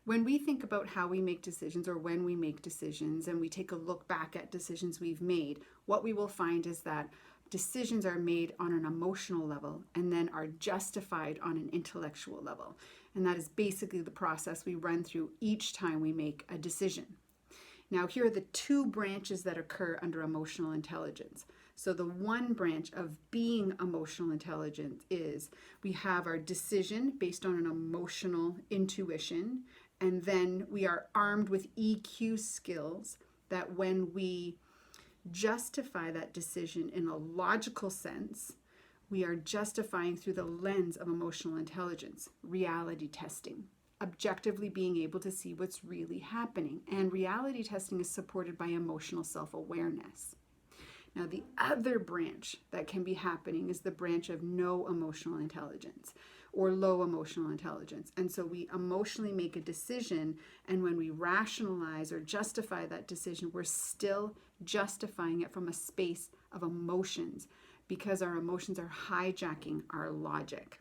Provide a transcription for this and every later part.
When we think about how we make decisions, or when we make decisions, and we take a look back at decisions we've made, what we will find is that decisions are made on an emotional level and then are justified on an intellectual level. And that is basically the process we run through each time we make a decision. Now, here are the two branches that occur under emotional intelligence. So the one branch of being emotional intelligent is we have our decision based on an emotional intuition, and then we are armed with EQ skills that when we justify that decision in a logical sense, we are justifying through the lens of emotional intelligence, reality testing, objectively being able to see what's really happening. And reality testing is supported by emotional self-awareness. Now, the other branch that can be happening is the branch of no emotional intelligence or low emotional intelligence. And so we emotionally make a decision, and when we rationalize or justify that decision, we're still justifying it from a space of emotions because our emotions are hijacking our logic.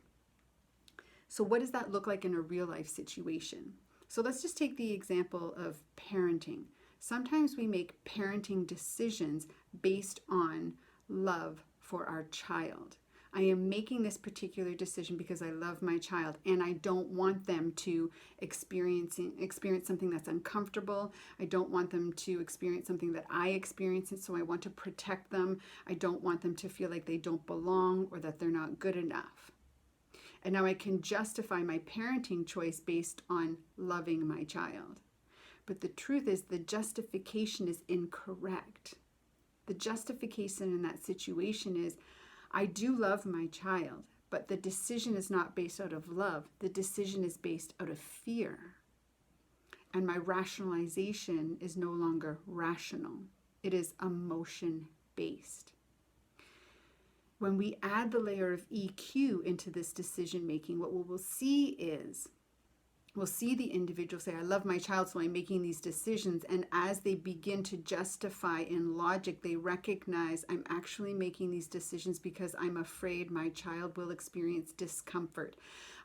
So what does that look like in a real life situation? So let's just take the example of parenting. Sometimes we make parenting decisions based on love for our child. I am making this particular decision because I love my child and I don't want them to experience something that's uncomfortable. I don't want them to experience something that I experienced, so I want to protect them. I don't want them to feel like they don't belong or that they're not good enough. And now I can justify my parenting choice based on loving my child. But the truth is the justification is incorrect. The justification in that situation is I do love my child, but the decision is not based out of love. The decision is based out of fear. And my rationalization is no longer rational. It is emotion-based. When we add the layer of EQ into this decision making, what we will see is we'll see the individual say, I love my child, so I'm making these decisions. And as they begin to justify in logic, they recognize I'm actually making these decisions because I'm afraid my child will experience discomfort.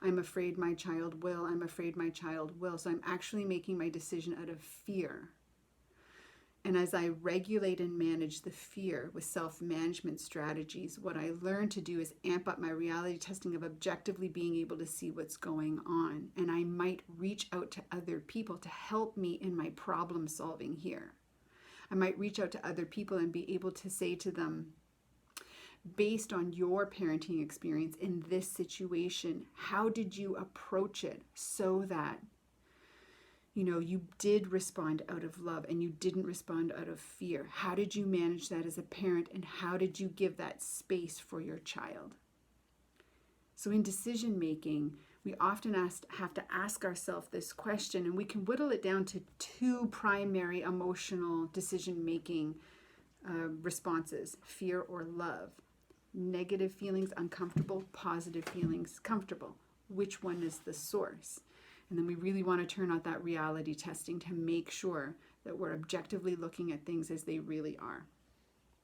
I'm afraid my child will. I'm afraid my child will. So I'm actually making my decision out of fear. And as I regulate and manage the fear with self-management strategies, what I learn to do is amp up my reality testing of objectively being able to see what's going on. And I might reach out to other people to help me in my problem solving here. I might reach out to other people and be able to say to them, based on your parenting experience in this situation, how did you approach it so that you did respond out of love and you didn't respond out of fear? How did you manage that as a parent, and how did you give that space for your child? So in decision making, we often have to ask ourselves this question, and we can whittle it down to two primary emotional decision making responses: fear or love. Negative feelings, uncomfortable; positive feelings, comfortable. Which one is the source? And then we really want to turn on that reality testing to make sure that we're objectively looking at things as they really are.